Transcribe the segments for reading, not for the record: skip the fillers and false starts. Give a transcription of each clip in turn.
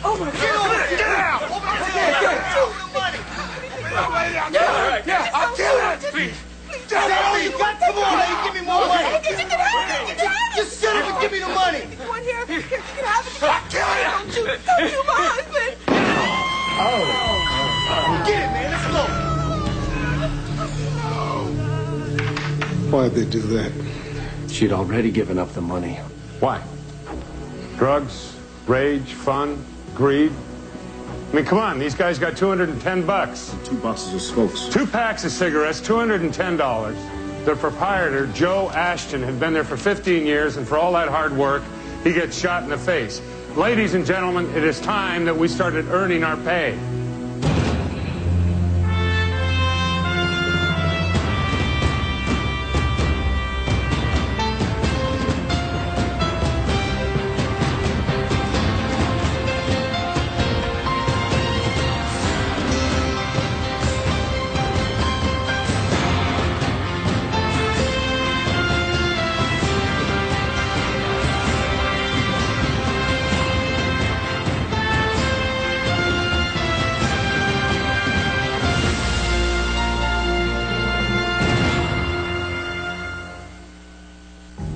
Oh, my God. Get out! Yeah, I'll kill it. Please. That's all you got? Come on, lady, give me more money. Hey, get out of here. Just shut up and give me the money. One here. Here, you can have it. I'll kill it. Don't shoot my husband. Oh. Get it, man. Let's go. Why'd they do that? She'd already given up the money. Why? Drugs, rage, fun, greed. I mean, come on, these guys got $210. 2 boxes of smokes. 2 packs of cigarettes, $210. The proprietor, Joe Ashton, had been there for 15 years, and for all that hard work, he gets shot in the face. Ladies and gentlemen, it is time that we started earning our pay.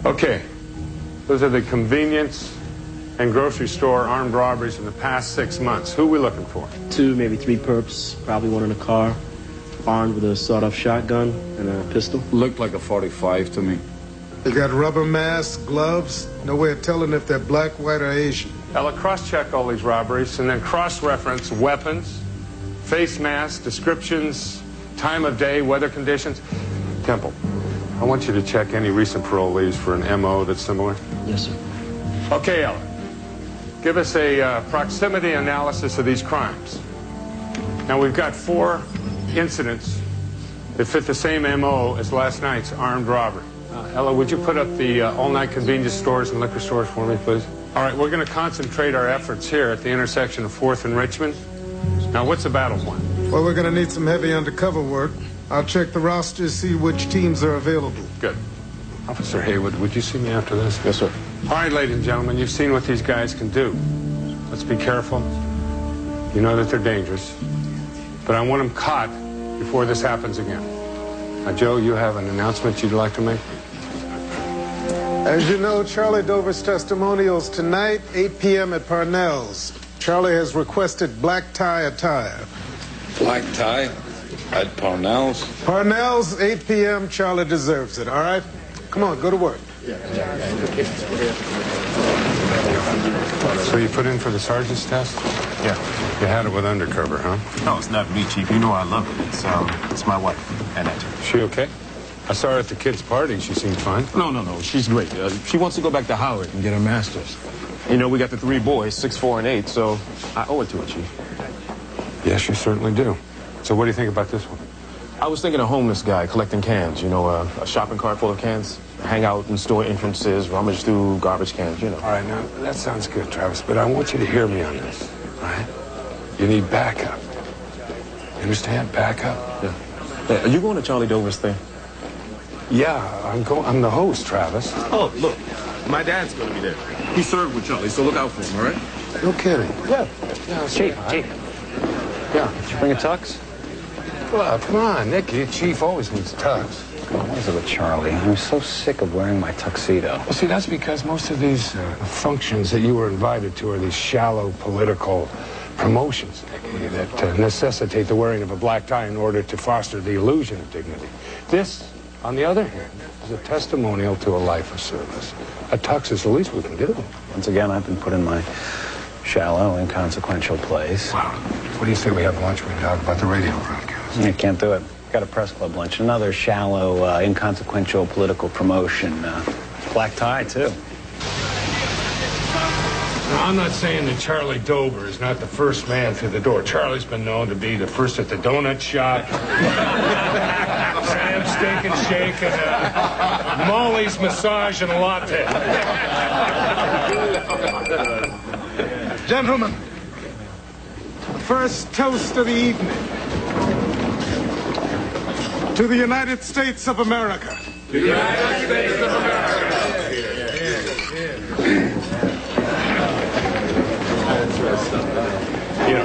Okay, those are the convenience and grocery store armed robberies in the past 6 months. Who are we looking for? 2, maybe 3 perps, probably one in a car, armed with a sawed-off shotgun and a pistol. Looked like a 45 to me. They got rubber masks, gloves, no way of telling if they're black, white, or Asian. Ella, cross-check all these robberies and then cross-reference weapons, face masks, descriptions, time of day, weather conditions. Temple, I want you to check any recent parolees for an MO that's similar. Yes, sir. Okay, Ella. Give us a proximity analysis of these crimes. Now, we've got 4 incidents that fit the same MO as last night's armed robbery. Ella, would you put up the all-night convenience stores and liquor stores for me, please? All right, we're going to concentrate our efforts here at the intersection of 4th and Richmond. Now, what's the battle plan? Well, we're going to need some heavy undercover work. I'll check the roster, see which teams are available. Good. Officer Haywood, would you see me after this? Yes, sir. All right, ladies and gentlemen, you've seen what these guys can do. Let's be careful. You know that they're dangerous. But I want them caught before this happens again. Now, Joe, you have an announcement you'd like to make? As you know, Charlie Dover's testimonial's tonight, 8 p.m. at Parnell's. Charlie has requested black tie attire. Black tie at Parnell's. Parnell's, 8 p.m. Charlie deserves it, all right? Come on, go to work. So you put in for the sergeant's test? Yeah. You had it with undercover, huh? No, it's not me, Chief. You know I love it. It's my wife, Annette. She okay? I saw her at the kids' party. She seemed fine. No. She's great. She wants to go back to Howard and get her master's. You know, we got the 3 boys, 6, 4, and 8, so I owe it to her, Chief. Yes, you certainly do. So what do you think about this one? I was thinking a homeless guy collecting cans, you know, a shopping cart full of cans. Hang out in store entrances, rummage through garbage cans, you know. All right, now, that sounds good, Travis, but I want you to hear me on this, all right? You need backup. You understand? Backup? Yeah. Are you going to Charlie Dover's thing? Yeah, I'm the host, Travis. Oh, look, my dad's going to be there. He served with Charlie, so look out for him, all right? No kidding. Yeah. Chief. Yeah. Did you bring a tux? Well, come on, Nicky. Chief always needs tux. What is it with Charlie? I'm so sick of wearing my tuxedo. Well, see, that's because most of these functions that you were invited to are these shallow political promotions, Nicky, that necessitate the wearing of a black tie in order to foster the illusion of dignity. This, on the other hand, is a testimonial to a life of service. A tux is the least we can do. Once again, I've been put in my shallow, inconsequential place. Wow. What do you say we have lunch? We talk about the radio broadcast. I can't do it. Got a press club lunch. Another shallow, inconsequential political promotion. Black tie, too. Now, I'm not saying that Charlie Dover is not the first man through the door. Charlie's been known to be the first at the donut shop, Sam's Steak and Shake, and Molly's Massage and Latte. Gentlemen, the first toast of the evening. To the United States of America. The United States of America.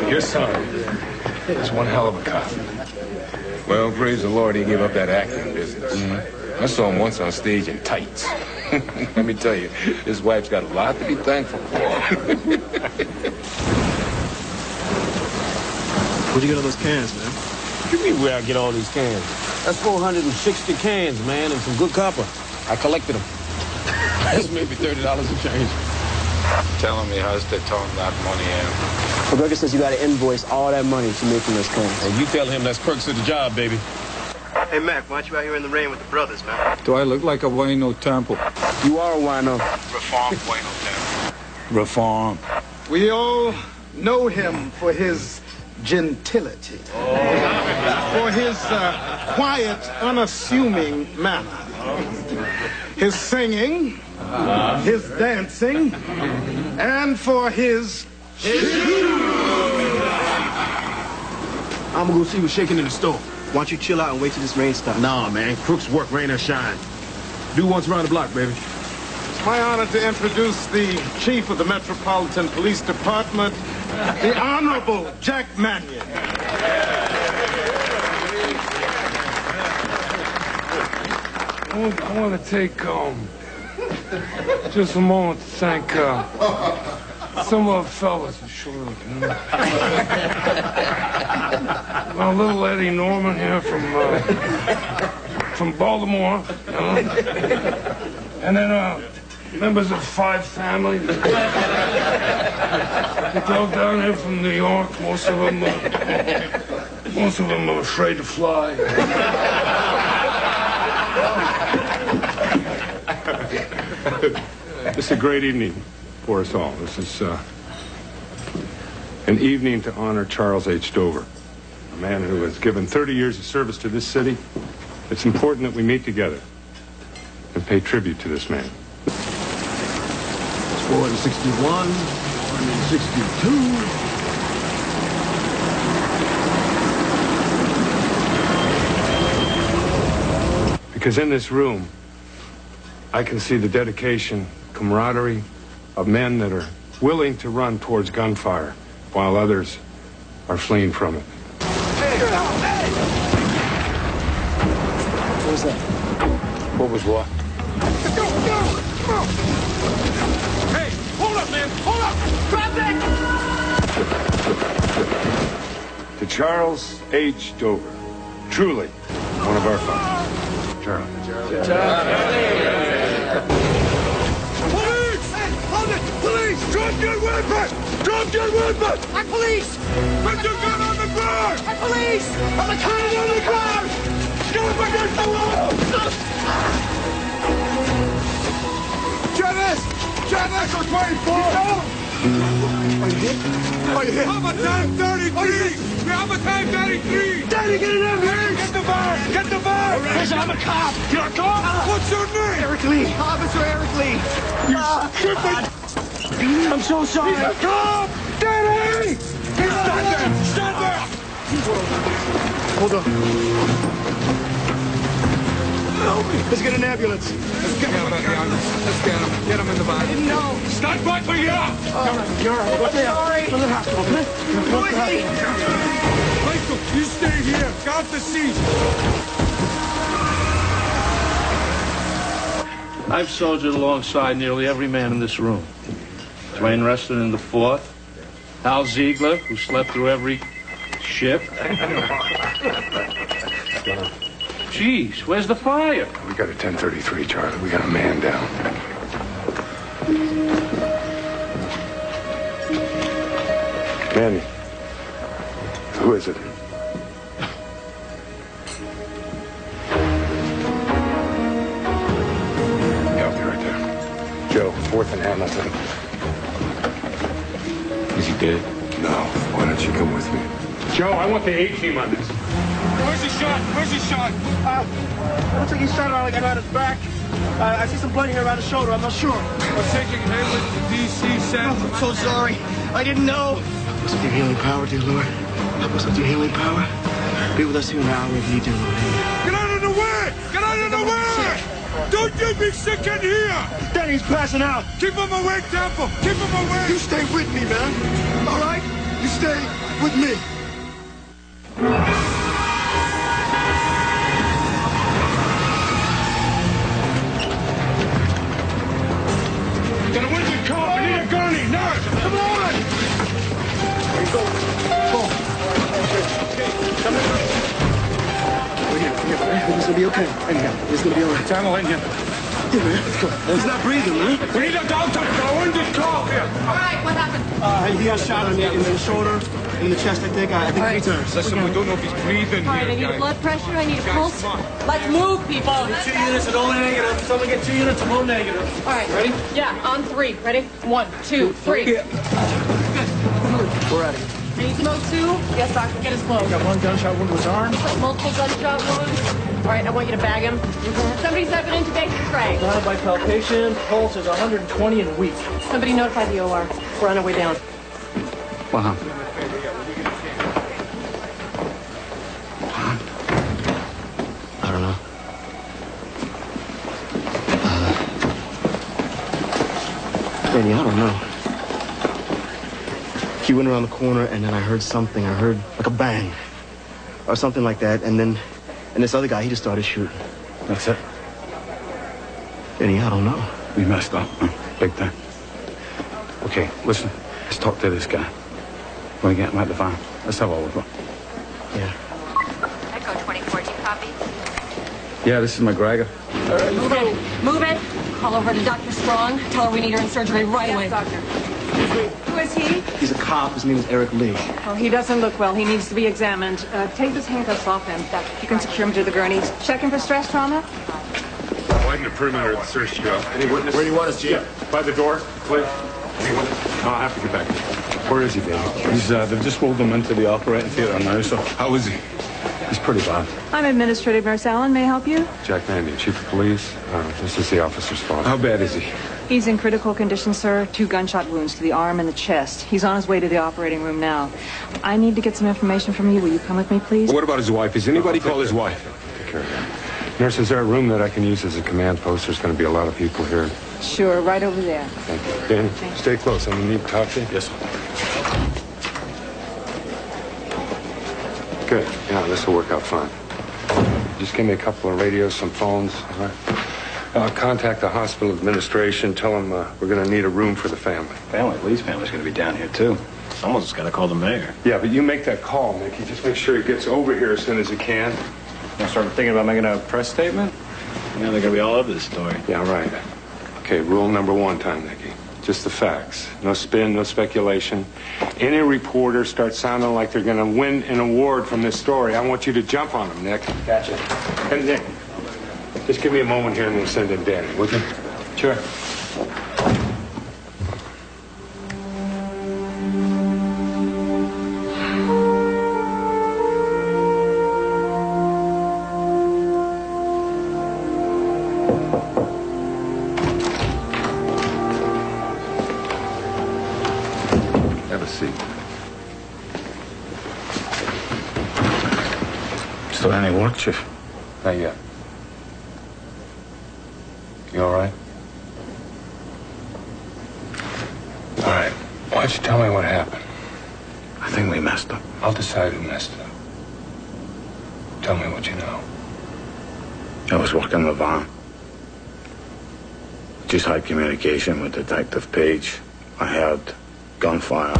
Your son is one hell of a cop. Well, praise the Lord, he gave up that acting business. I saw him once on stage in tights. Let me tell you, his wife's got a lot to be thankful for. Where'd you get all those cans, man? What do you mean where I get all these cans? That's 460 cans, man, and some good copper. I collected them. That's maybe $30 a change. Telling me how's they throwing that money in. Rebecca says you got to invoice all that money she made from those cans. And you tell him that's perks of the job, baby. Hey, Mac, why don't you out here in the rain with the brothers, man? Do I look like a wino temple? You are a wino. Reform wino temple. Reform. We all know him for his gentility, for his quiet, unassuming manner, his singing, his dancing, and for his I'm gonna go see what's shaking in the store. Why don't you chill out and wait till this rain stops? Nah, man. Crooks work, rain or shine. Do once around the block, baby. It's my honor to introduce the chief of the Metropolitan Police Department, the Honorable Jack Mannion. I want to take just a moment to thank some of our fellas for sure. Our little Eddie Norman here from Baltimore, you know? And then members of Five Family. They drove down here from New York. Most of them are afraid to fly. This is a great evening for us all. This is an evening to honor Charles H. Dover, a man who has given 30 years of service to this city. It's important that we meet together and pay tribute to this man. 461, 462. Because in this room, I can see the dedication, camaraderie of men that are willing to run towards gunfire while others are fleeing from it. What was that? What was what? Hey, hold up, man! Hold up! Drop it! To Charles H. Dover, truly one of our fathers. Charlie. Police! Hey, hold it! Police! Drop your weapon! Drop your weapon! I'm police! Put your gun on the ground! I'm police! I'm a gun on the ground! Get up against the wall! Travis! Travis! I'm 24! Are you hit? Are you hit? I'm a time 33! I'm a time 33! Daddy, get an ambulance! Get the van! Get the van! Listen, I'm a cop! You're a cop? What's your name? Eric Lee. Officer Eric Lee. You stupid! I'm so sorry. He's a cop! Daddy! Stand there! Stand there! Hold on. Help me. Let's get an ambulance. Let's get him. Let's get him. Get him in the body. I didn't know. Stand back for you! You're all right. What's the sorry. Go to the hospital, okay? Go with me. Michael, you stay here. Count the seats. I've soldiered alongside nearly every man in this room. Dwayne Reston in the 4th. Hal Ziegler, who slept through every shift. Jeez, where's the fire? We got a 1033, Charlie. We got a man down. Manny, who is it? Yeah, I'll be right there. Joe, 4th and Hamilton. Is he dead? No. Why don't you come with me? Joe, I want the A-team on this. Where's he shot? Where's he shot? Looks like he's shot around his back. I see some blood here around his shoulder. I'm not sure. I'm taking him to the D.C. Center. I'm so sorry. I didn't know. Help us with your healing power, dear Lord. Help us with your healing power. Be with us here now if you need, dear Lord. Get out of the way! Get out of the way! Don't get me sick in here! Daddy's passing out. Keep him away, Temple! Keep him away! You stay with me, man. All right? You stay. with me. Got a window cop. I need a gurney. Nurse, come on. There you go. Go. Come in. We're here, man. It's gonna be okay. It's gonna be all right. Channel in here. Yeah, man. Let's go. He's not breathing, man. We need a doctor. Got a window cop here. All right, what happened? He got shot in the shoulder, in the chest, I think. I think 3 times. Listen, we don't know if he's breathing. All right, I need a blood pressure, I need a pulse. Let's move, people. 2 units of O negative. Someone get 2 units of O negative. All right. Ready? Yeah, on 3. Ready? 1, 2, 3. Yeah. We're at it. I need to know 2. Yes, doctor, get us close. Got 1 gunshot wound to his arm. Multiple gunshot wounds. All right, I want you to bag him. 77 intubation tray. Surrounded by palpation. Pulse is 120 and weak. Somebody notify the OR. We're on our way down. What happened? I don't know. Danny, I don't know. He went around the corner, and then I heard something. I heard like a bang or something like that, and this other guy, he just started shooting. That's it. Danny, I don't know. We messed up, man. Big time. Okay, listen. Let's talk to this guy. When we get him out the van, let's have all of it. Yeah. Echo 24, do you copy? Yeah, this is McGregor. Move it. Move it. Call over to Dr. Strong. Tell her we need her in surgery right away. Doctor. Who is he? He's a cop. His name is Eric Lee. Oh, he doesn't look well. He needs to be examined. Take those handcuffs off him. You can secure him to the gurney. Check him for stress trauma. Widen the perimeter of the search job. Any witness? Where do you want us, Chief? Yeah, by the door. Cliff. Any witness? No, I'll have to get back. Where is he, Danny? He's, they've just rolled him into the operating theater now, so... How is he? He's pretty bad. I'm Administrative Nurse Allen. May I help you? Jack Mandy, Chief of Police. This is the officer's father. How bad is he? He's in critical condition, sir. 2 gunshot wounds to the arm and the chest. He's on his way to the operating room now. I need to get some information from you. Will you come with me, please? What about his wife? Has anybody called his wife? Take care of that. Nurse, is there a room that I can use as a command post? There's going to be a lot of people here. Sure, right over there. Thank you. Danny, stay close. I'm going to need to talk to you. Yes, sir. Good. Yeah, this will work out fine. Just give me a couple of radios, some phones, all right? Contact the hospital administration. Tell them we're going to need a room for the family. Lee's family's going to be down here, too. Someone's got to call the mayor. Yeah, but you make that call, Mickey. Just make sure he gets over here as soon as he can. I started thinking about making a press statement. Yeah, they're going to be all over this story. Yeah, right. Okay, rule number 1, Tom, Nicky. Just the facts. No spin, no speculation. Any reporter starts sounding like they're going to win an award from this story, I want you to jump on them, Nick. Gotcha. And Nick, just give me a moment here and then send in Danny, would you? Sure. Have a seat. Still any work, Chief? Not yet. You all right? All right. Why don't you tell me what happened? I think we messed up. I'll decide who messed up. Tell me what you know. I was working the van. Just had communication with Detective Page. I heard gunfire.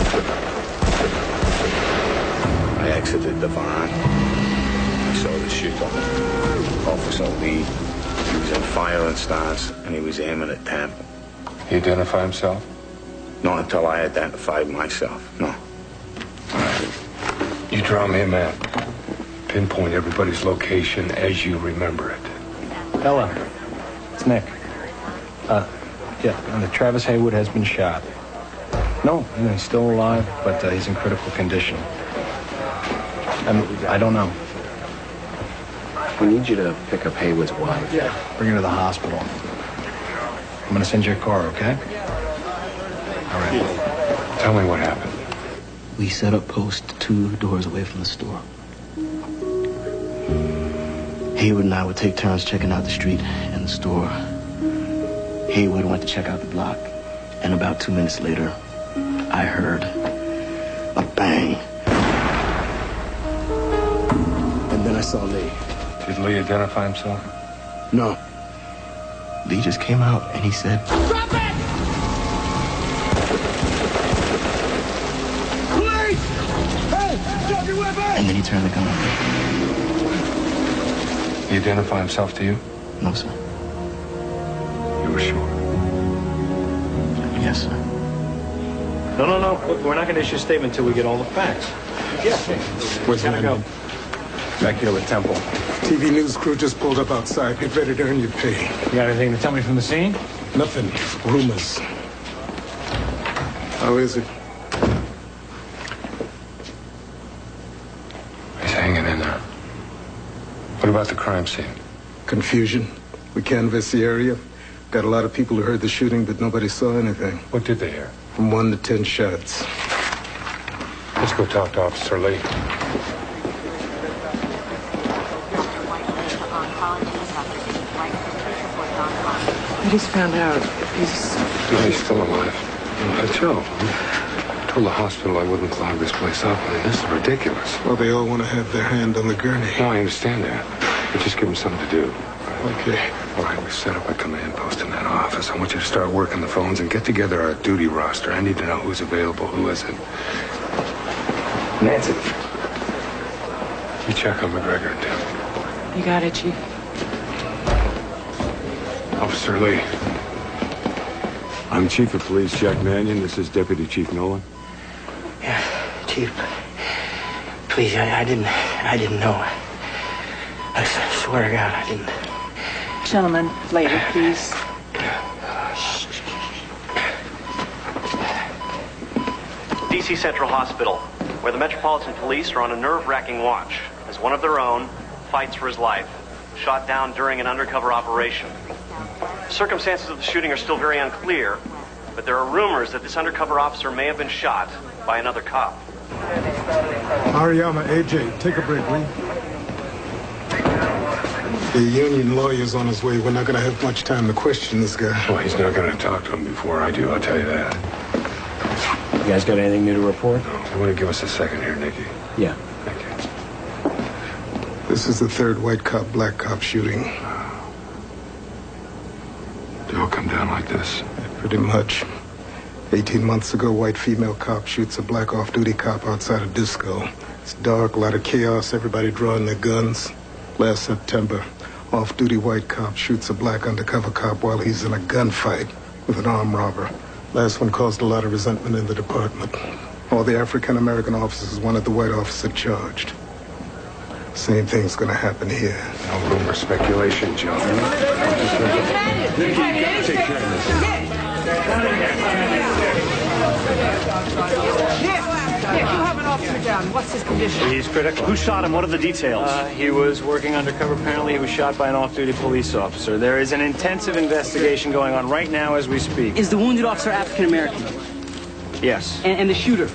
I exited the van. I saw the shooter, Officer Lee. He was in firing stance, and he was aiming at Temple. He identify himself? Not until I identified myself, no. All right. You draw me a map. Pinpoint everybody's location as you remember it. Ella, it's Nick. And Travis Haywood has been shot. No, he's still alive, but he's in critical condition. I don't know. We need you to pick up Haywood's wife. Bring her to the hospital. I'm gonna send you a car, okay? All right. Tell me what happened. We set up post 2 doors away from the store. Haywood and I would take turns checking out the street and the store. Haywood went to check out the block, and about 2 minutes later, I heard a bang. saw Lee. Did Lee identify himself? No. Lee just came out and he said, Drop it! Police! Hey, drop your weapon! and then he turned the gun on. He identify himself to you? No, sir. You were sure? Yes, sir. No. Look, we're not going to issue a statement until we get all the facts. Yeah. Where's Gotta go. Back here with Temple. TV news crew just pulled up outside. Get ready to earn your pay. You got anything to tell me from the scene? Nothing. Rumors. How is it? He's hanging in there. What about the crime scene? Confusion. We canvassed the area. Got a lot of people who heard the shooting, but nobody saw anything. What did they hear? From 1 to 10 shots. Let's go talk to Officer Lee. I just found out He's still alive. Joe, I told the hospital I wouldn't clog this place up. I mean, this is ridiculous. Well, they all want to have their hand on the gurney. No, I understand that. But just give them something to do. Okay. All right, we set up a command post in that office. I want you to start working the phones and get together our duty roster. I need to know who's available, who isn't. Nancy. You check on McGregor and Tim. You got it, Chief. Officer Lee. I'm Chief of Police Jack Mannion. This is Deputy Chief Nolan. Yeah, Chief. Please, I didn't know. I swear to God, I didn't. Gentlemen, later, please. DC Central Hospital, where the Metropolitan Police are on a nerve-wracking watch as one of their own fights for his life, shot down during an undercover operation. The circumstances of the shooting are still very unclear, but there are rumors that this undercover officer may have been shot by another cop. Ariyama, AJ, take a break, will you? The union lawyer's on his way. We're not going to have much time to question this guy. Well, he's not going to talk to him before I do, I'll tell you that. You guys got anything new to report? No, you want to give us a second here, Nicky? Yeah. Thank you. This is the third white cop, black cop shooting. They all come down like this? Pretty much. 18 months ago, white female cop shoots a black off-duty cop outside a disco. It's dark, a lot of chaos, everybody drawing their guns. Last September, off-duty white cop shoots a black undercover cop while he's in a gunfight with an armed robber. Last one caused a lot of resentment in the department. All the African-American officers wanted the white officer charged. Same thing's gonna happen here. No room for speculation, Joe. Take care of this. You have an officer down. What's his condition? He's critical. Who shot him? What are the details? He was working undercover. Apparently, he was shot by an off-duty police officer. There is an intensive investigation going on right now as we speak. Is the wounded officer African American? Yes. And the shooter?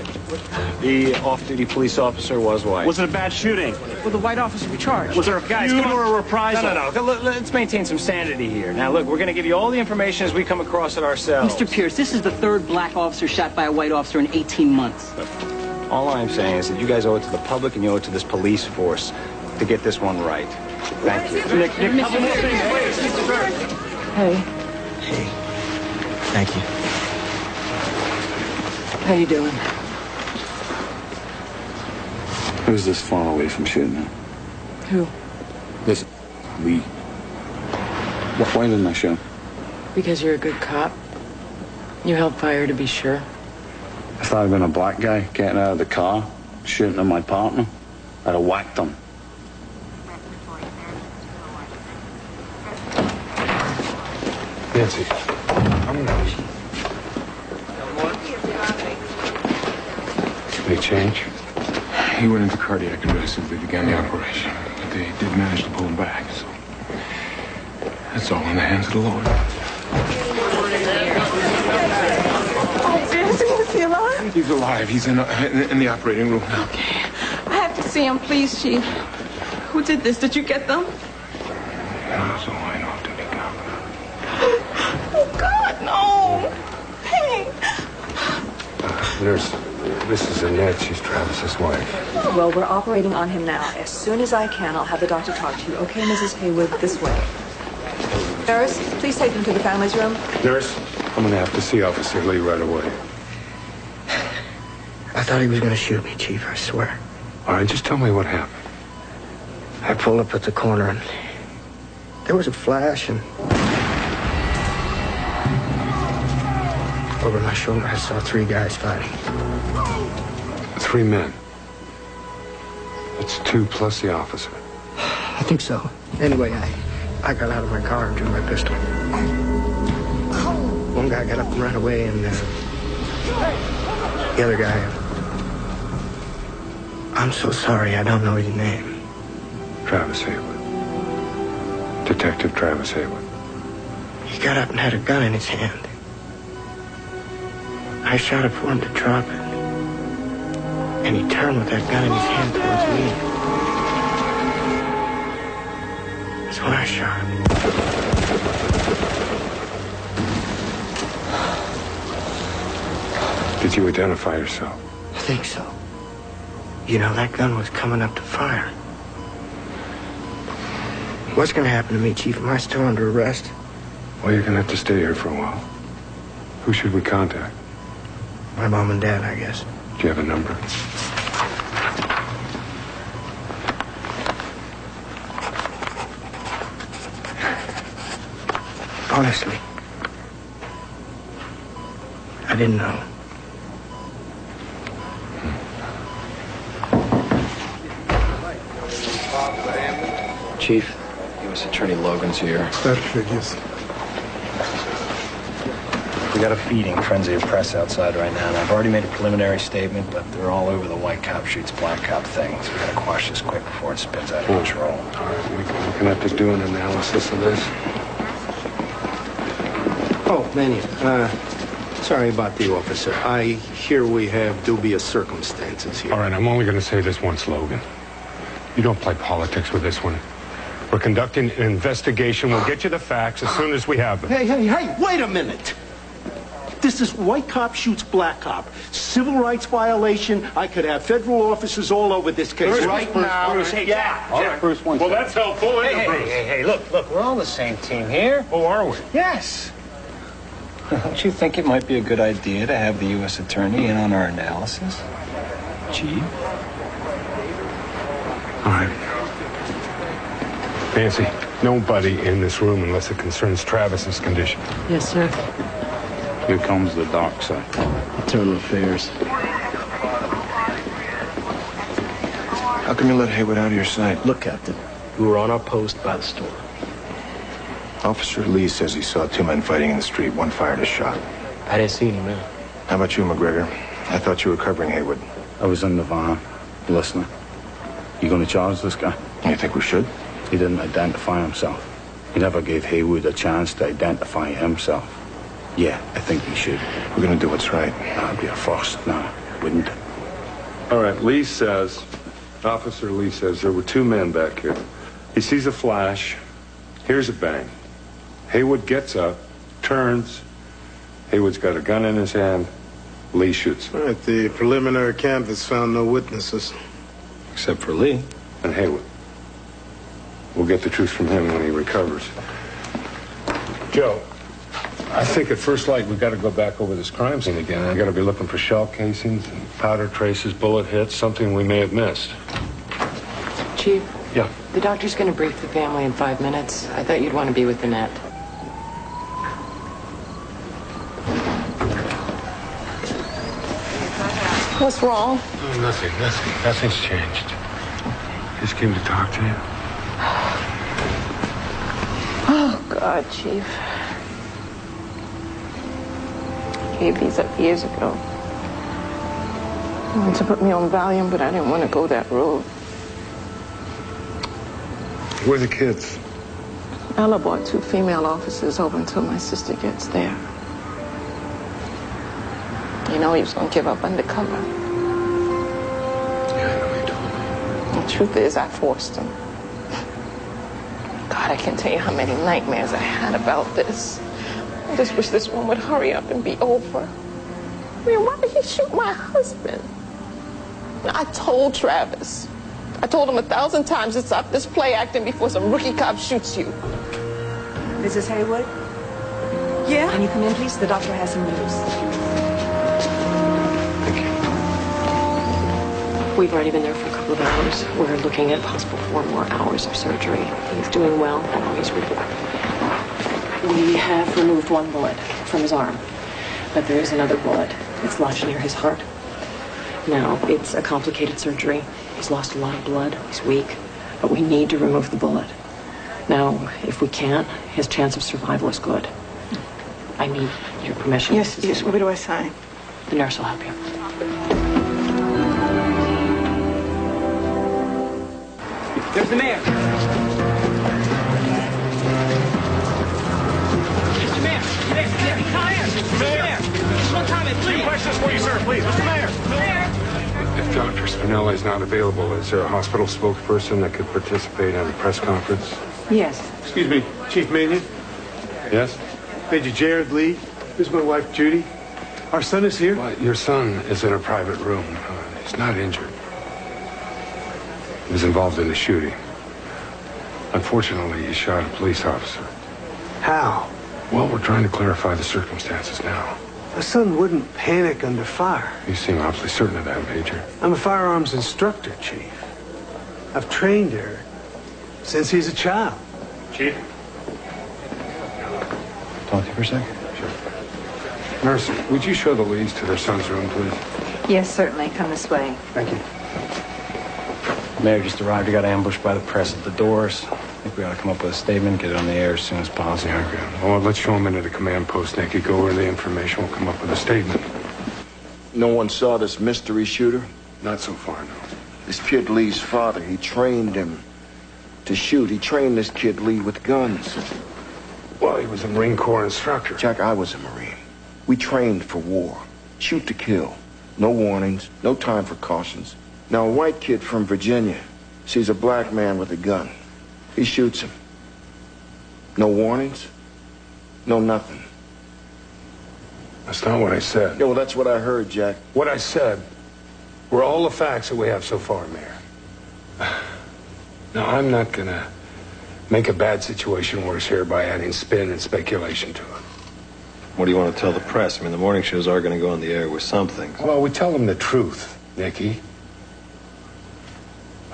The off-duty police officer was white. Was it a bad shooting? Will the white officer be charged? Was there a feud or a reprisal? No. Let's maintain some sanity here. Now, look, we're going to give you all the information as we come across it ourselves. Mr. Pierce, this is the third black officer shot by a white officer in 18 months. All I'm saying is that you guys owe it to the public and you owe it to this police force to get this one right. Thank you. Nick, couple more things, please. Hey, Hey, thank you. how you doing? Who's this far away from shooting him? Who? This Lee. Why didn't I show? Because you're a good cop. You held fire to be sure. If I'd been a black guy getting out of the car, shooting at my partner, I'd have whacked him. Nancy, I'm gonna... Any change? He went into cardiac arrest as they began the operation, but they did manage to pull him back, so that's all in the hands of the Lord. Is he alive? He's alive. He's in the operating room now. Okay. I have to see him, please, Chief. Who did this? Did you get them? So I know to be gone. Oh, God, no. Hey. Nurse, This is Annette. She's Travis's wife. Well, we're operating on him now. As soon as I can, I'll have the doctor talk to you. Okay, Mrs. Haywood, this way. Nurse, please take him to the family's room. Nurse, I'm going to have to see Officer Lee right away. I thought he was going to shoot me, Chief, I swear. All right, just tell me what happened. I pulled up at the corner and there was a flash and over my shoulder I saw 3 guys fighting. 3 men. It's 2 plus the officer. I think so. Anyway, I got out of my car and drew my pistol. One guy got up and ran away, and the other guy... I'm so sorry, I don't know his name. Travis Haywood. Detective Travis Haywood. He got up and had a gun in his hand. I shouted for him to drop it. And he turned with that gun in his hand towards me. That's when I shot him. Did you identify yourself? I think so. You know, that gun was coming up to fire. What's going to happen to me, Chief? Am I still under arrest? Well, you're going to have to stay here for a while. Who should we contact? My mom and dad, I guess. Do you have a number? Honestly, I didn't know. Chief, U.S. Attorney Logan's here. That figures. We got a feeding frenzy of press outside right now, and I've already made a preliminary statement, but they're all over the white cop shoots black cop thing, so we gotta quash this quick before it spins out of control. All right, we're going to have to do an analysis of this. Oh, Manny, sorry about the officer. I hear we have dubious circumstances here. All right, I'm only going to say this once, Logan. You don't play politics with this one. We're conducting an investigation. We'll get you the facts as soon as we have them. Hey, wait a minute. This is white cop shoots black cop. Civil rights violation. I could have federal officers all over this case right now. Bruce, hey, yeah. All right, Bruce, well, that's helpful, isn't it, Bruce? Hey, look, we're all on the same team here. Oh, are we? Yes. Don't you think it might be a good idea to have the U.S. Attorney in on our analysis? Chief? All right. Nancy, nobody in this room unless it concerns Travis's condition. Yes, sir. Here comes the dark side. Internal affairs. How come you let Haywood out of your sight? Look, Captain, we were on our post by the store. Officer Lee says he saw 2 men fighting in the street. One fired a shot. I didn't see any men. How about you, McGregor? I thought you were covering Haywood. I was in the van, listening. You gonna charge this guy? You think we should? He didn't identify himself. He never gave Haywood a chance to identify himself. Yeah, I think he should. We're gonna do what's right. That'd be a first. No, wouldn't it? All right, Officer Lee says there were 2 men back here. He sees a flash. Here's a bang. Haywood gets up, turns. Haywood's got a gun in his hand. Lee shoots him. All right, the preliminary canvass found no witnesses. Except for Lee and Haywood. We'll get the truth from him when he recovers. Joe, I think at first light we've got to go back over this crime scene again. I've got to be looking for shell casings and powder traces, bullet hits, something we may have missed. Chief? Yeah? The doctor's going to brief the family in 5 minutes. I thought you'd want to be with Annette. What's wrong? Oh, nothing. Nothing's changed. Just came to talk to you. Oh, God, Chief. I gave these up years ago. You wanted to put me on Valium, but I didn't want to go that road. Where are the kids? Ella bought 2 female officers over until my sister gets there. You know he was going to give up undercover. Yeah, I know you told me. The truth is, I forced him. God, I can't tell you how many nightmares I had about this. I just wish this one would hurry up and be over. mean, why did he shoot my husband? I told Travis. I told him 1,000 times to stop this play acting before some rookie cop shoots you. Mrs. Haywood? Yeah? Can you come in, please? The doctor has some news. We've already been there for a couple of hours. We're looking at possible 4 more hours of surgery. He's doing well. He's We have removed 1 bullet from his arm, but there is another bullet. It's lodged near his heart. Now, it's a complicated surgery. He's lost a lot of blood. He's weak, but we need to remove the bullet. Now, if we can't, his chance of survival is good. I need your permission. Yes, yes. What do I sign? The nurse will help you. There's the mayor. Mr. Mayor, come here. Mr. Mayor. Just one comment, please. Questions for you, sir, please. Mr. Mayor. If Dr. Spinella is not available, is there a hospital spokesperson that could participate in a press conference? Yes. Excuse me, Chief Manion. Yes? Major Jared Lee. This is my wife, Judy. Our son is here. Well, your son is in a private room. He's not injured. He was involved in the shooting. Unfortunately, he shot a police officer. How? Well, we're trying to clarify the circumstances now. My son wouldn't panic under fire. You seem awfully certain of that, Major. I'm a firearms instructor, Chief. I've trained Eric since he's a child. Chief? Talk to you for a second? Sure. Nurse, would you show the Lees to their son's room, please? Yes, certainly. Come this way. Thank you. Mayor just arrived. He got ambushed by the press at the doors. I think we ought to come up with a statement, get it on the air as soon as possible. Yeah, good. Well, let's show him into the command post, Nicky. Go over the information. We'll come up with a statement. No one saw this mystery shooter? Not so far, no. This kid Lee's father, he trained him to shoot. He trained this kid Lee with guns. Well, he was a Marine Corps instructor. Jack, I was a Marine. We trained for war. Shoot to kill. No warnings, no time for cautions. Now, a white kid from Virginia sees a black man with a gun. He shoots him. No warnings, no nothing. That's not what I said. Yeah, well, that's what I heard, Jack. What I said were all the facts that we have so far, Mayor. Now, I'm not going to make a bad situation worse here by adding spin and speculation to it. What do you want to tell the press? I mean, the morning shows are going to go on the air with something. Well, we tell them the truth, Nicky.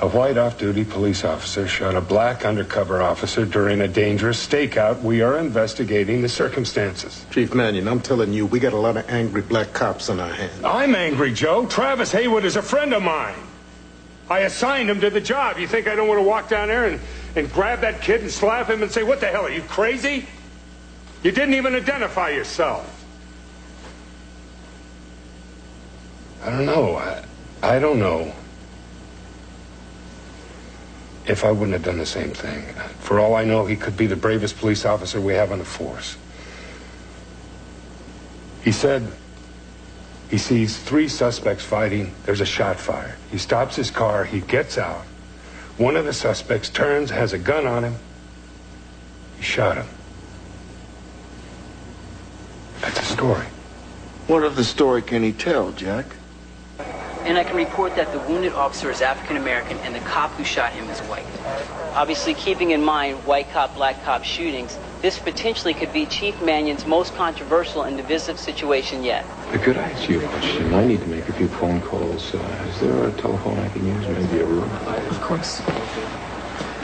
A white off-duty police officer shot a black undercover officer during a dangerous stakeout. We are investigating the circumstances. Chief Manion, I'm telling you, we got a lot of angry black cops on our hands. I'm angry, Joe. Travis Haywood is a friend of mine. I assigned him to the job. You think I don't want to walk down there and grab that kid and slap him and say, what the hell, are you crazy? You didn't even identify yourself. I don't know. I don't know if I wouldn't have done the same thing. For all I know, he could be the bravest police officer we have on the force. He said he sees 3 suspects fighting. There's a shot fired. He stops his car. He gets out. One of the suspects turns, has a gun on him. He shot him. That's a story. What of the story can he tell, Jack? And I can report that the wounded officer is African American and the cop who shot him is white. Obviously, keeping in mind white cop, black cop shootings, this potentially could be Chief Manion's most controversial and divisive situation yet. Could I ask you a question? I need to make a few phone calls. Is there a telephone I can use? Maybe a room? Of course.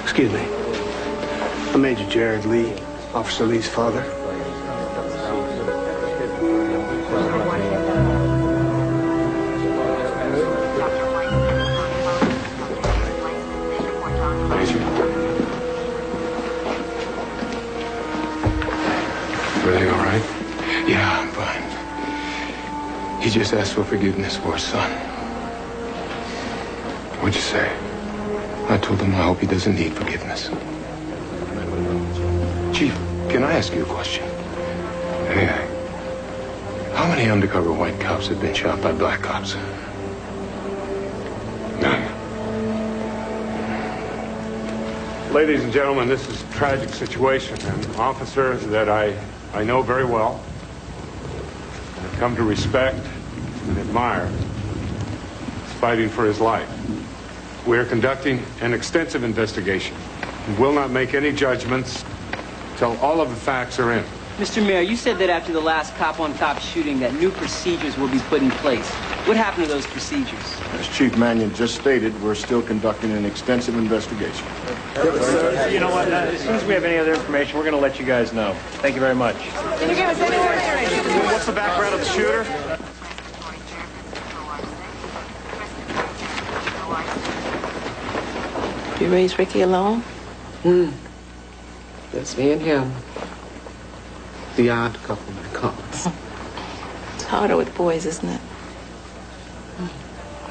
Excuse me. I'm Major Jared Lee, Officer Lee's father. Everything all right? Yeah, I'm fine. He just asked for forgiveness for his son. What'd you say? I told him I hope he doesn't need forgiveness. Chief, can I ask you a question? Hey, how many undercover white cops have been shot by black cops? None. Ladies and gentlemen, this is a tragic situation. An officer that I know very well, I've come to respect, Meyer is fighting for his life. We are conducting an extensive investigation. We will not make any judgments till all of the facts are in. Mr. Mayor, you said that after the last cop-on-cop shooting that new procedures will be put in place. What happened to those procedures? As Chief Mannion just stated, we're still conducting an extensive investigation. You know what? As soon as we have any other information, we're going to let you guys know. Thank you very much. Can you give us any more information? What's the background of the shooter? You raised Ricky alone? Just me and him. The odd couple that comes. It's harder with boys, isn't it?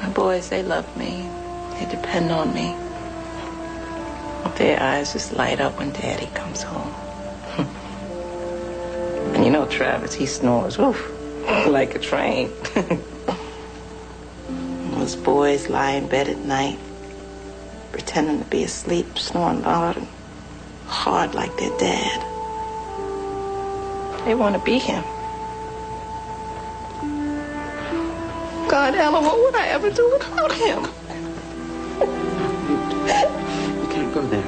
My boys, they love me. They depend on me. Their eyes just light up when Daddy comes home. And you know Travis, he snores, woof, like a train. Those boys lie in bed at night, pretending to be asleep, snoring loud and hard like their dad. They want to be him. God, Ella, what would I ever do without him? You can't go there.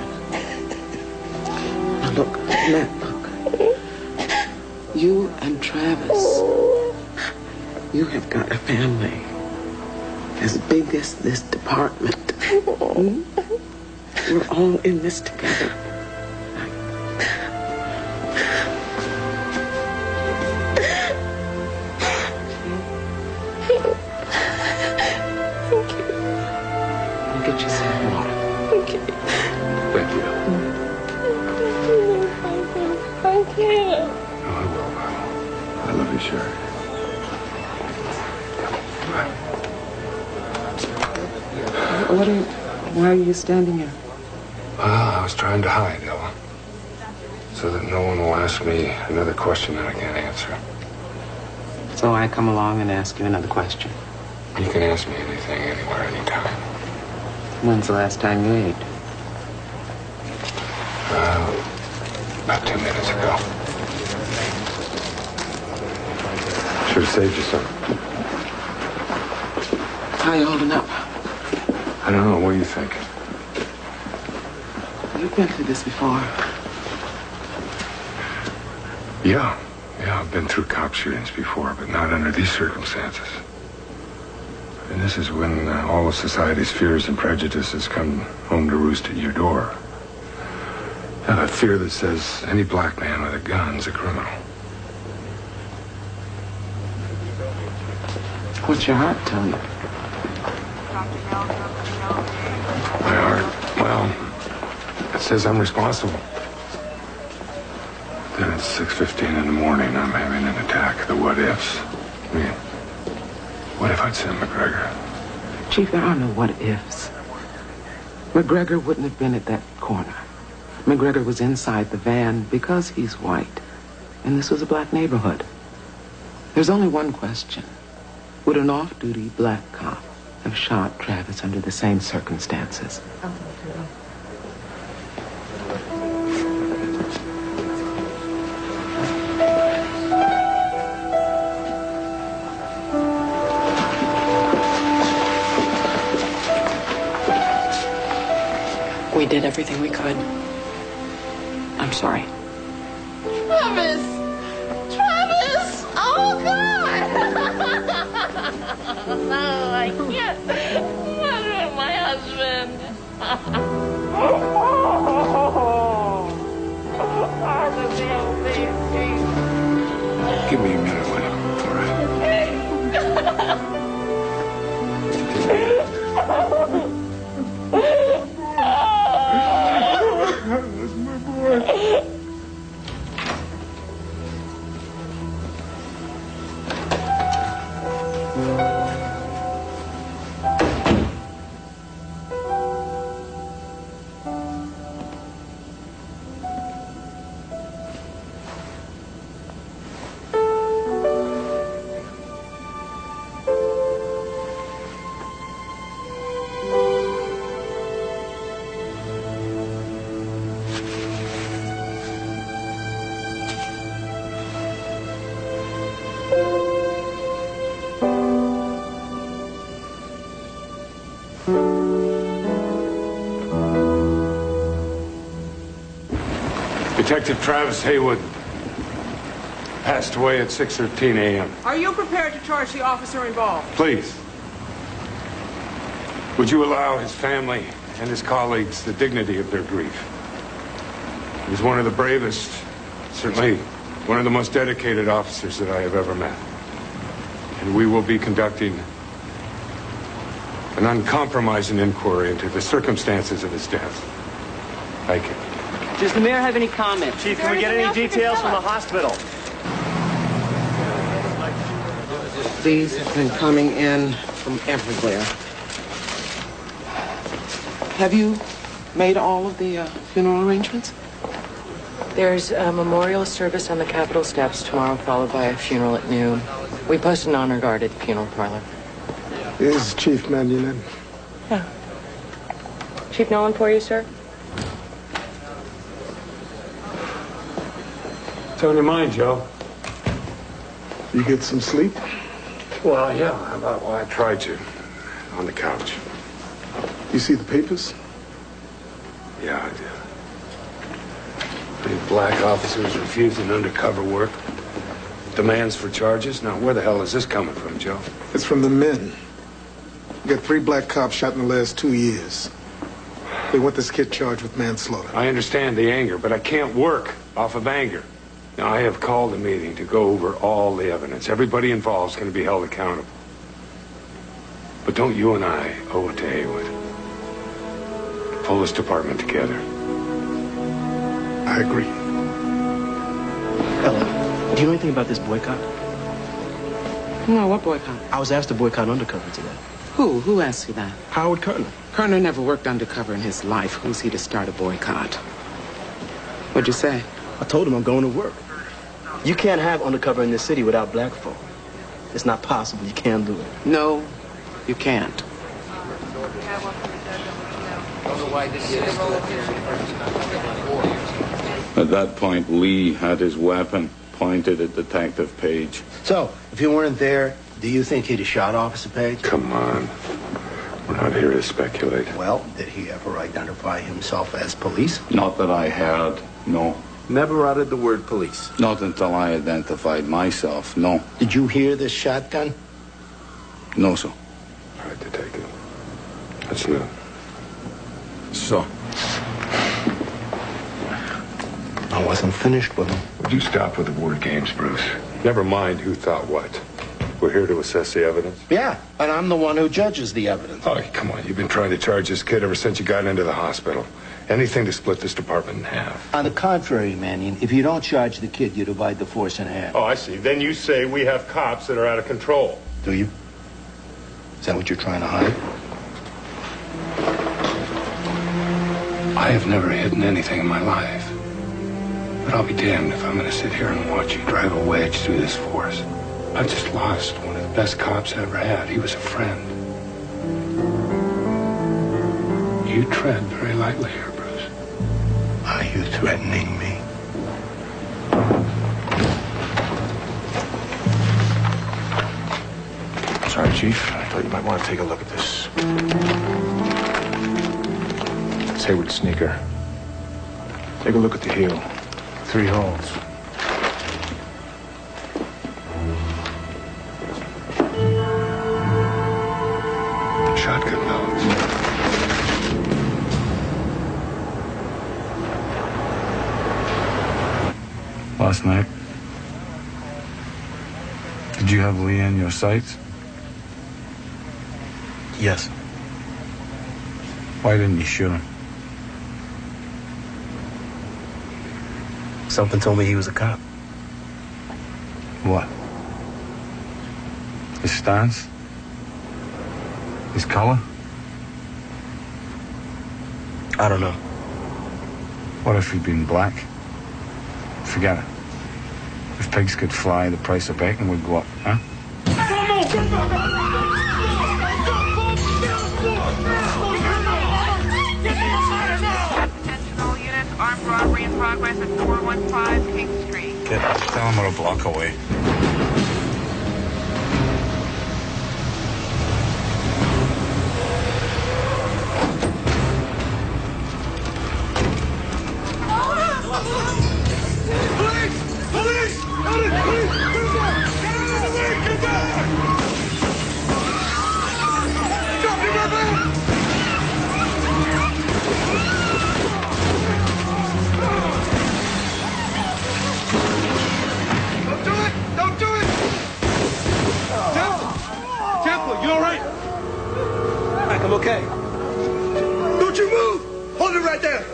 Now look, Matt, look. You and Travis, you have got a family as big as this department. We're all in this together. Get you some water. Okay. Thank you. I can't. Oh, I will. I love you, Sherry. Why are you standing here? Well, I was trying to hide, Ella. So that no one will ask me another question that I can't answer. So I come along and ask you another question. You can ask me anything, anywhere, anytime. When's the last time you ate? About 2 minutes ago. Should have saved you some. How you holding up? I don't know. What do you think? You've been through this before. Yeah, I've been through cop shootings before, but not under these circumstances. And this is when all of society's fears and prejudices come home to roost at your door. Now, that fear that says any black man with a gun's a criminal. What's your heart telling you? My heart, well, it says I'm responsible. Then at 6:15 in the morning, I'm having an attack. The what ifs. I mean, what if I'd sent McGregor? Chief, there are no what ifs. McGregor wouldn't have been at that corner. McGregor was inside the van because he's white. And this was a black neighborhood. There's only one question. Would an off-duty black cop have shot Travis under the same circumstances? We did everything we could. I'm sorry. Travis! Travis! Oh, God! No, I can't. Not with my husband. Give me a minute, will you? All right. That's my boy. Detective Travis Haywood passed away at 6:13 a.m. Are you prepared to charge the officer involved? Please, would you allow his family and his colleagues the dignity of their grief? He was one of the bravest, certainly one of the most dedicated officers that I have ever met. And we will be conducting an uncompromising inquiry into the circumstances of his death. Thank you. Does the mayor have any comments? Chief, can we get any details from the hospital? These have been coming in from everywhere. Have you made all of the funeral arrangements? There's a memorial service on the Capitol steps tomorrow, followed by a funeral at noon. We posted an honor guard at the funeral parlor. Is Chief Mannion in? Yeah. Chief Nolan for you, sir? What's on your mind, Joe? You get some sleep? Well, yeah. Well, I tried to. On the couch. You see the papers? Yeah, I did. The black officers refusing undercover work. Demands for charges. Now, where the hell is this coming from, Joe? It's from the men. We got 3 black cops shot in the last 2 years. They want this kid charged with manslaughter. I understand the anger, but I can't work off of anger. Now, I have called a meeting to go over all the evidence. Everybody involved is going to be held accountable. But don't you and I owe it to Haywood to pull this department together? I agree. Ella, do you know anything about this boycott? No, what boycott? I was asked to boycott undercover today. Who? Who asked you that? Howard Kerner. Kerner never worked undercover in his life. Who's he to start a boycott? What'd you say? I told him I'm going to work. You can't have undercover in this city without black folk. It's not possible. You can't do it. No, you can't. At that point, Lee had his weapon pointed at Detective Page. So, if you weren't there, do you think he'd have shot Officer Page? Come on. We're not here to speculate. Well, did he ever identify himself as police? Not that I heard, no. Never uttered the word police. Not until I identified myself, no. Did you hear this shotgun? No, sir. All right, Detective. That's new. So? I wasn't finished with him. Would you stop with the word games, Bruce? Never mind who thought what. We're here to assess the evidence. Yeah, and I'm the one who judges the evidence. Oh, come on. You've been trying to charge this kid ever since you got into the hospital. Anything to split this department in half. On the contrary, Mannion, if you don't charge the kid, you divide the force in half. Oh, I see. Then you say we have cops that are out of control. Do you? Is that what you're trying to hide? I have never hidden anything in my life. But I'll be damned if I'm going to sit here and watch you drive a wedge through this force. I just lost one of the best cops I ever had. He was a friend. You tread very lightly here, Bruce. Are you threatening me? Sorry, Chief. I thought you might want to take a look at this. It's Hayward's sneaker. Take a look at the heel. 3 holes. Shotgun pellets. Last night, did you have Lee in your sights? Yes. Why didn't you shoot him? Something told me he was a cop. What? His stance? His color? I don't know. What if he'd been black? Forget it. If pigs could fly, the price of bacon would go up, huh? Attention all units, armed robbery in progress at 415 King Street. Tell him we're a block away. I'm okay. Don't you move! Hold it right there!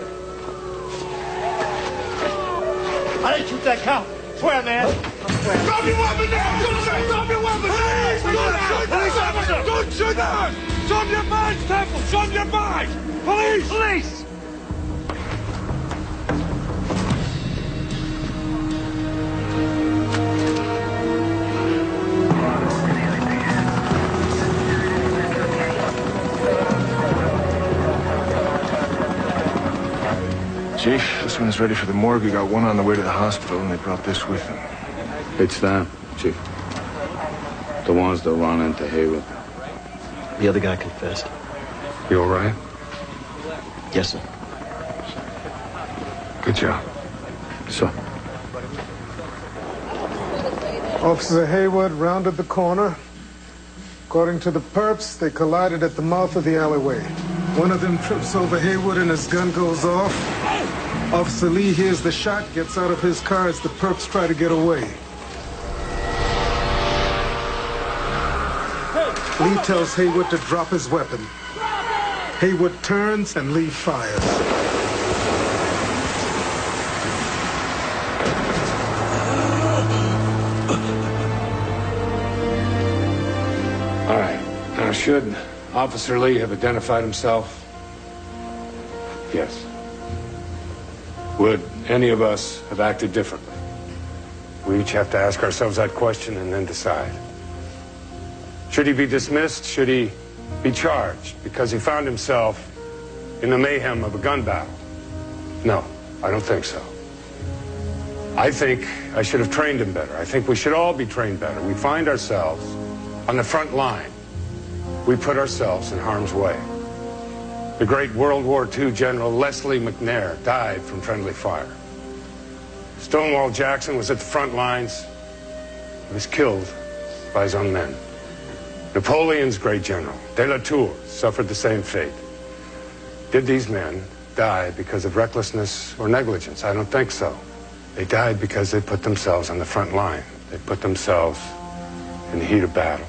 I didn't shoot that cow. Swear, man. Drop your weapon now! Drop your weapon! Please! Don't shoot them! Show them your badge, Temple! Show them your badge! Police! Police! Chief, this one's ready for the morgue. We got one on the way to the hospital, and they brought this with them. It's them, Chief. The ones that run into Haywood. The other guy confessed. You all right? Yes, sir. Good job. Sir. Officer Haywood rounded the corner. According to the perps, they collided at the mouth of the alleyway. One of them trips over Haywood and his gun goes off. Officer Lee hears the shot, gets out of his car as the perps try to get away. Lee tells Haywood to drop his weapon. Haywood turns and Lee fires. All right. Now, should Officer Lee have identified himself? Yes. Would any of us have acted differently? We each have to ask ourselves that question and then decide. Should he be dismissed? Should he be charged because he found himself in the mayhem of a gun battle? No, I don't think so. I think I should have trained him better. I think we should all be trained better. We find ourselves on the front line. We put ourselves in harm's way. The great World War II General Leslie McNair died from friendly fire. Stonewall Jackson was at the front lines. He was killed by his own men. Napoleon's great general, de la Tour, suffered the same fate. Did these men die because of recklessness or negligence? I don't think so. They died because they put themselves on the front line. They put themselves in the heat of battle.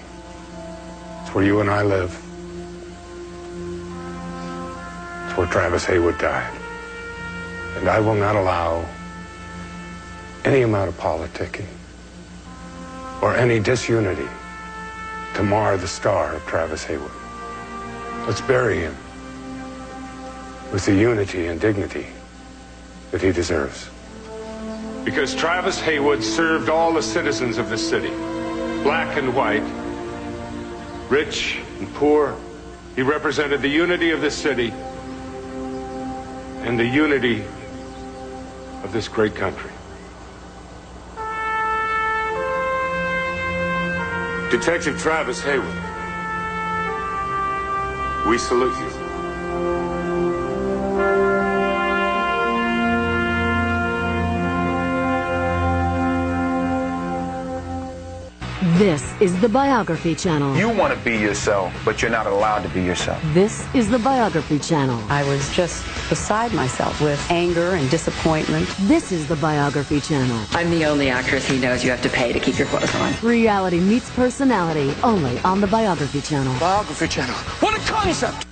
It's where you and I live. It's where Travis Haywood died. And I will not allow any amount of politicking or any disunity to mar the star of Travis Haywood. Let's bury him with the unity and dignity that he deserves. Because Travis Haywood served all the citizens of this city, black and white, rich and poor. He represented the unity of this city and the unity of this great country. Detective Travis Haywood, we salute you. This is the Biography Channel. You want to be yourself, but you're not allowed to be yourself. This is the Biography Channel. I was just beside myself with anger and disappointment. This is the Biography Channel. I'm the only actress he knows you have to pay to keep your clothes on. Reality meets personality, only on the Biography Channel. Biography Channel. What a concept!